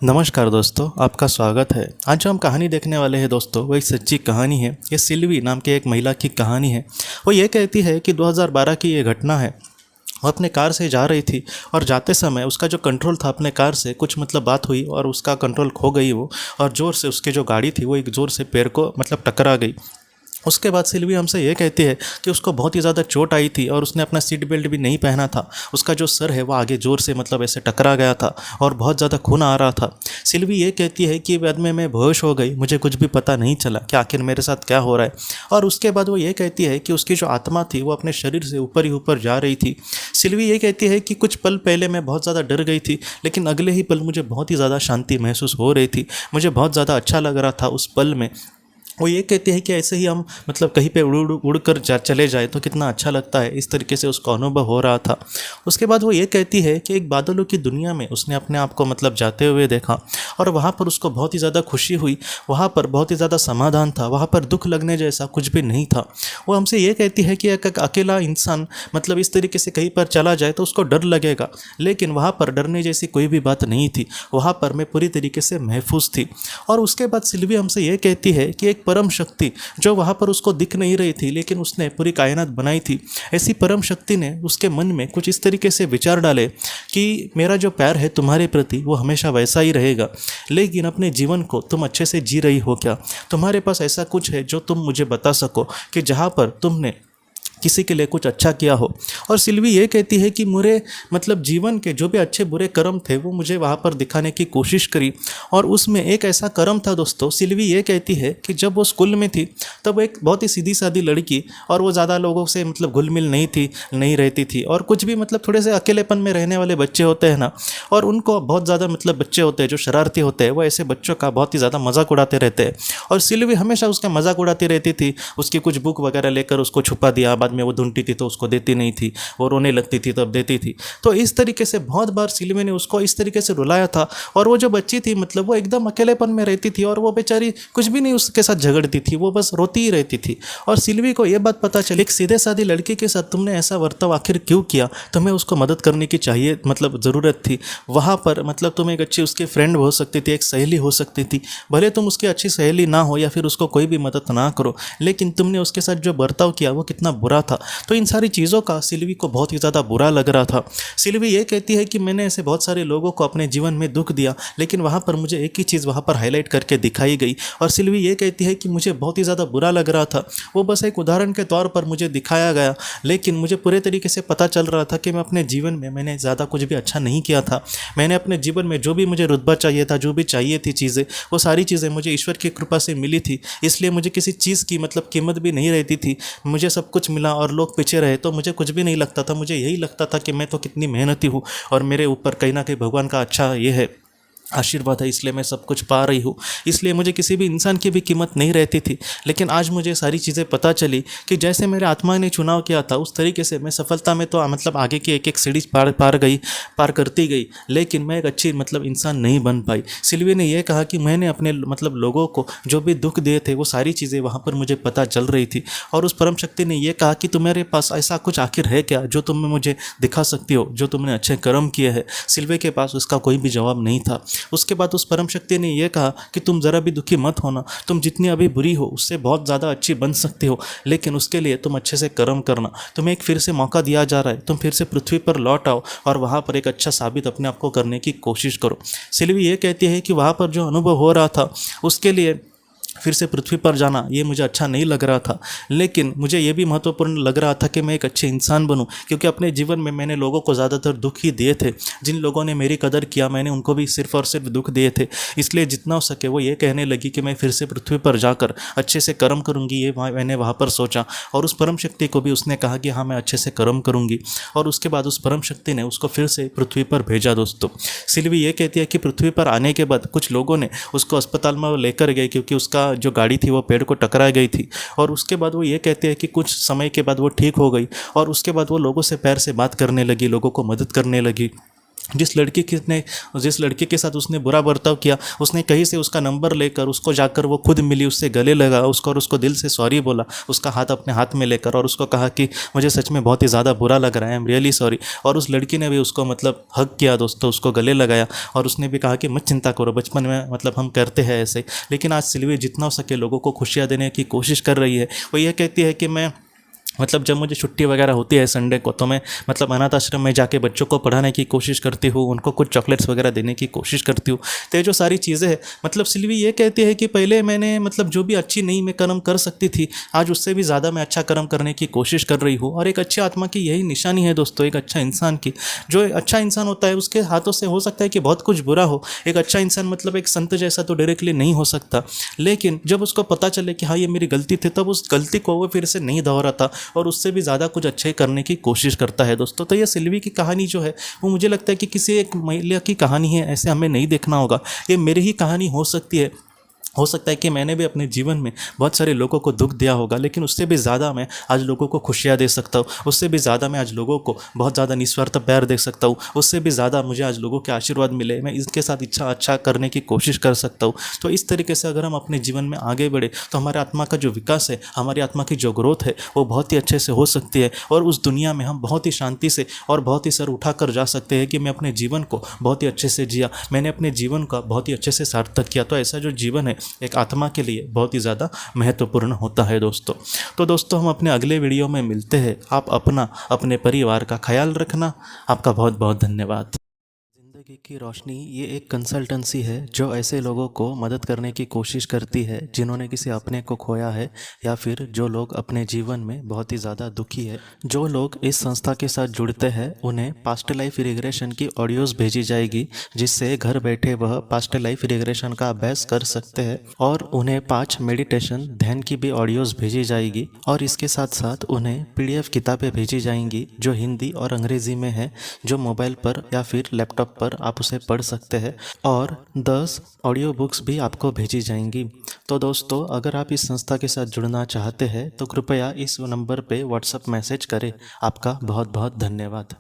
नमस्कार दोस्तों, आपका स्वागत है। आज जो हम कहानी देखने वाले हैं दोस्तों, वो एक सच्ची कहानी है। ये सिल्वी नाम के एक महिला की कहानी है। वो ये कहती है कि 2012 की ये घटना है। वो अपने कार से जा रही थी और जाते समय उसका जो कंट्रोल था अपने कार से कुछ बात हुई और उसका कंट्रोल खो गई वो। और ज़ोर से उसकी जो गाड़ी थी वो एक ज़ोर से पैर को टकरा गई। उसके बाद सिल्वी हमसे ये कहती है कि उसको बहुत ही ज़्यादा चोट आई थी और उसने अपना सीट बेल्ट भी नहीं पहना था। उसका जो सर है वो आगे ज़ोर से ऐसे टकरा गया था और बहुत ज़्यादा खून आ रहा था। सिल्वी ये कहती है कि बाद में मैं बेहोश हो गई, मुझे कुछ भी पता नहीं चला कि आखिर मेरे साथ क्या हो रहा है। और उसके बाद वो ये कहती है कि उसकी जो आत्मा थी वो अपने शरीर से ऊपर ही ऊपर जा रही थी। सिल्वी ये कहती है कि कुछ पल पहले मैं बहुत ज़्यादा डर गई थी, लेकिन अगले ही पल मुझे बहुत ही ज़्यादा शांति महसूस हो रही थी। मुझे बहुत ज़्यादा अच्छा लग रहा था उस पल में। वो ये कहते हैं कि ऐसे ही हम कहीं पे उड़ कर चले जाए तो कितना अच्छा लगता है, इस तरीके से उसका अनुभव हो रहा था। उसके बाद वो ये कहती है कि एक बादलों की दुनिया में उसने अपने आप को जाते हुए देखा और वहाँ पर उसको बहुत ही ज़्यादा खुशी हुई। वहाँ पर बहुत ही ज़्यादा समाधान था, वहाँ पर दुख लगने जैसा कुछ भी नहीं था। वो हमसे ये कहती है कि एक अकेला इंसान इस तरीके से कहीं पर चला जाए तो उसको डर लगेगा, लेकिन वहाँ पर डरने जैसी कोई भी बात नहीं थी। वहाँ पर मैं पूरी तरीके से महफूज थी। और उसके बाद सिल्वी हमसे ये कहती है कि एक परम शक्ति जो वहाँ पर उसको दिख नहीं रही थी, लेकिन उसने पूरी कायनात बनाई थी, ऐसी परम शक्ति ने उसके मन में कुछ इस तरीके से विचार डाले कि मेरा जो प्यार है तुम्हारे प्रति वो हमेशा वैसा ही रहेगा, लेकिन अपने जीवन को तुम अच्छे से जी रही हो क्या? तुम्हारे पास ऐसा कुछ है जो तुम मुझे बता सको कि जहाँ पर तुमने किसी के लिए कुछ अच्छा किया हो? और सिल्वी ये कहती है कि मेरे जीवन के जो भी अच्छे बुरे कर्म थे वो मुझे वहाँ पर दिखाने की कोशिश करी। और उसमें एक ऐसा कर्म था दोस्तों, सिल्वी ये कहती है कि जब वो स्कूल में थी तब एक बहुत ही सीधी सादी लड़की, और वो ज़्यादा लोगों से घुल मिल नहीं रहती थी, और कुछ भी थोड़े से अकेलेपन में रहने वाले बच्चे होते हैं ना, और उनको बहुत ज़्यादा बच्चे होते हैं जो शरारती होते हैं, वो ऐसे बच्चों का बहुत ही ज़्यादा मजाक उड़ाते रहते हैं। और सिल्वी हमेशा उसका मजाक उड़ाती रहती थी। उसकी कुछ बुक वगैरह लेकर उसको छुपा दिया, बाद में वो ढूंढती थी तो उसको देती नहीं थी, वो रोने लगती थी तब देती थी। तो इस तरीके से बहुत बार सिल्वी ने उसको इस तरीके से रुलाया था। और वो जो बच्ची थी वो एकदम अकेलेपन में रहती थी और वो बेचारी कुछ भी नहीं उसके साथ झगड़ती थी, वो बस रोती ही रहती थी। और सिल्वी को ये बात पता चली एक सीधे सादी लड़की के साथ तुमने ऐसा वर्ताव आखिर क्यों किया? तुम्हें उसको मदद करने की चाहिए ज़रूरत थी। वहाँ पर तुम एक अच्छी उसकी फ्रेंड हो सकती थी, एक सहेली हो सकती थी। भले तुम उसकी अच्छी सहेली ना हो या फिर उसको कोई भी मदद ना करो, लेकिन तुमने उसके साथ जो बर्ताव किया वो कितना बुरा था। तो इन सारी चीज़ों का सिल्वी को बहुत ही ज़्यादा बुरा लग रहा था। सिल्वी ये कहती है कि मैंने ऐसे बहुत सारे लोगों को अपने जीवन में दुख दिया, लेकिन वहाँ पर मुझे एक ही चीज़ वहाँ पर हाईलाइट करके दिखाई गई। और सिल्वी ये कहती है कि मुझे बहुत ही ज़्यादा बुरा लग रहा था, वो बस एक उदाहरण के तौर पर मुझे दिखाया गया, लेकिन मुझे पूरे तरीके से पता चल रहा था कि मैं अपने जीवन में मैंने ज़्यादा कुछ भी अच्छा नहीं किया था। मैंने अपने जीवन में जो भी मुझे रुतबा चाहिए था, जो भी चाहिए थी चीज़ें, वो सारी चीज़ें मुझे ईश्वर की कृपा से मिली थी। इसलिए मुझे किसी चीज़ की कीमत भी नहीं रहती थी। मुझे सब कुछ मिला और लोग पीछे रहे तो मुझे कुछ भी नहीं लगता था। मुझे यही लगता था कि मैं तो कितनी मेहनती हूँ और मेरे ऊपर कहीं ना कहीं भगवान का अच्छा ये है, आशीर्वाद है, इसलिए मैं सब कुछ पा रही हूँ। इसलिए मुझे किसी भी इंसान की भी कीमत नहीं रहती थी। लेकिन आज मुझे सारी चीज़ें पता चली कि जैसे मेरे आत्मा ने चुनाव किया था उस तरीके से मैं सफलता में तो आगे की एक एक सीढ़ी पार करती गई, लेकिन मैं एक अच्छी इंसान नहीं बन पाई। सिल्वी ने यह कहा कि मैंने अपने लोगों को जो भी दुख दिए थे वो सारी चीज़ें वहाँ पर मुझे पता चल रही थी। और उस परम शक्ति ने यह कहा कि तुम्हारे पास ऐसा कुछ आखिर है क्या जो तुम मुझे दिखा सकती हो, जो तुमने अच्छे कर्म किए हैं? सिल्वी के पास उसका कोई भी जवाब नहीं था। उसके बाद उस परम शक्ति ने यह कहा कि तुम ज़रा भी दुखी मत होना, तुम जितनी अभी बुरी हो उससे बहुत ज़्यादा अच्छी बन सकती हो, लेकिन उसके लिए तुम अच्छे से कर्म करना। तुम्हें एक फिर से मौका दिया जा रहा है, तुम फिर से पृथ्वी पर लौट आओ और वहाँ पर एक अच्छा साबित अपने आप को करने की कोशिश करो। सिल्वी ये कहती है कि वहाँ पर जो अनुभव हो रहा था उसके लिए फिर से पृथ्वी पर जाना ये मुझे अच्छा नहीं लग रहा था, लेकिन मुझे ये भी महत्वपूर्ण लग रहा था कि मैं एक अच्छे इंसान बनूं, क्योंकि अपने जीवन में मैंने लोगों को ज़्यादातर दुख ही दिए थे। जिन लोगों ने मेरी कदर किया मैंने उनको भी सिर्फ और सिर्फ दुख दिए थे। इसलिए जितना हो सके वो ये कहने लगी कि मैं फिर से पृथ्वी पर जाकर अच्छे से कर्म करूँगी, ये मैंने वहाँ पर सोचा। और उस परम शक्ति को भी उसने कहा कि हाँ मैं अच्छे से कर्म करूँगी। और उसके बाद उस परम शक्ति ने उसको फिर से पृथ्वी पर भेजा। दोस्तों, सिल्वी ये कहती है कि पृथ्वी पर आने के बाद कुछ लोगों ने उसको अस्पताल में लेकर गए, क्योंकि उसका जो गाड़ी थी वो पेड़ को टकरा गई थी। और उसके बाद वो ये कहते हैं कि कुछ समय के बाद वो ठीक हो गई और उसके बाद वो लोगों से प्यार से बात करने लगी, लोगों को मदद करने लगी। जिस लड़की के साथ उसने बुरा बर्ताव किया, उसने कहीं से उसका नंबर लेकर उसको जाकर वो खुद मिली, उससे गले लगा उसको और उसको दिल से सॉरी बोला, उसका हाथ अपने हाथ में लेकर, और उसको कहा कि मुझे सच में बहुत ही ज़्यादा बुरा लग रहा है, आई एम रियली सॉरी। और उस लड़की ने भी उसको मतलब हग किया दोस्तों, उसको गले लगाया, और उसने भी कहा कि मत चिंता करो, बचपन में मतलब हम करते हैं ऐसे। लेकिन आज सिल्वी जितना हो सके लोगों को खुशियाँ देने की कोशिश कर रही है। वो ये कहती है कि मैं मतलब जब मुझे छुट्टी वगैरह होती है संडे को, तो मैं मतलब अनाथ आश्रम में जाके बच्चों को पढ़ाने की कोशिश करती हूँ, उनको कुछ चॉकलेट्स वगैरह देने की कोशिश करती हूँ। तो ये जो सारी चीज़ें हैं, मतलब सिल्वी ये कहती है कि पहले मैंने मतलब जो भी अच्छी नहीं मैं कर्म कर सकती थी, आज उससे भी ज़्यादा मैं अच्छा कर्म करने की कोशिश कर रही हूँ। और एक अच्छी आत्मा की यही निशानी है दोस्तों, एक अच्छा इंसान की। जो एक अच्छा इंसान होता है उसके हाथों से हो सकता है कि बहुत कुछ बुरा हो। एक अच्छा इंसान मतलब एक संत जैसा तो डायरेक्टली नहीं हो सकता, लेकिन जब उसको पता चले कि हाँ ये मेरी गलती थी, तब उस गलती को वो फिर से नहीं दोहराता और उससे भी ज़्यादा कुछ अच्छे करने की कोशिश करता है दोस्तों। तो ये सिल्वी की कहानी जो है वो मुझे लगता है कि किसी एक महिला की कहानी है ऐसे हमें नहीं देखना होगा, ये मेरी ही कहानी हो सकती है। हो सकता है कि मैंने भी अपने जीवन में बहुत सारे लोगों को दुख दिया होगा, लेकिन उससे भी ज़्यादा मैं आज लोगों को खुशियाँ दे सकता हूँ, उससे भी ज़्यादा मैं आज लोगों को बहुत ज़्यादा निस्वार्थ प्यार दे सकता हूँ, उससे भी ज़्यादा मुझे आज लोगों के आशीर्वाद मिले, मैं इसके साथ अच्छा करने की कोशिश कर सकता हूँ। तो इस तरीके से अगर हम अपने जीवन में आगे बढ़े तो हमारे आत्मा का जो विकास है, हमारी आत्मा की जो ग्रोथ है वो बहुत ही अच्छे से हो सकती है, और उस दुनिया में हम बहुत ही शांति से और बहुत ही सर उठा कर जा सकते हैं कि मैं अपने जीवन को बहुत ही अच्छे से जिया, मैंने अपने जीवन का बहुत ही अच्छे से सार्थक किया। तो ऐसा जो जीवन है एक आत्मा के लिए बहुत ही ज़्यादा महत्वपूर्ण होता है दोस्तों। तो दोस्तों हम अपने अगले वीडियो में मिलते हैं। आप अपना अपने परिवार का ख्याल रखना। आपका बहुत बहुत धन्यवाद। ज़िंदगी की रोशनी ये एक कंसल्टेंसी है जो ऐसे लोगों को मदद करने की कोशिश करती है जिन्होंने किसी अपने को खोया है, या फिर जो लोग अपने जीवन में बहुत ही ज़्यादा दुखी है। जो लोग इस संस्था के साथ जुड़ते हैं उन्हें पास्ट लाइफ रिग्रेशन की ऑडियोज़ भेजी जाएगी, जिससे घर बैठे वह पास्ट लाइफ रिग्रेशन का अभ्यास कर सकते हैं, और उन्हें 5 मेडिटेशन ध्यान की भी ऑडियोज़ भेजी जाएगी। और इसके साथ साथ उन्हें PDF किताबें भेजी जाएंगी जो हिंदी और अंग्रेज़ी में है, जो मोबाइल पर या फिर लैपटॉप पर आप उसे पढ़ सकते हैं, और 10 ऑडियो बुक्स भी आपको भेजी जाएंगी। तो दोस्तों अगर आप इस संस्था के साथ जुड़ना चाहते हैं तो कृपया इस नंबर पे व्हाट्सएप मैसेज करें। आपका बहुत बहुत धन्यवाद।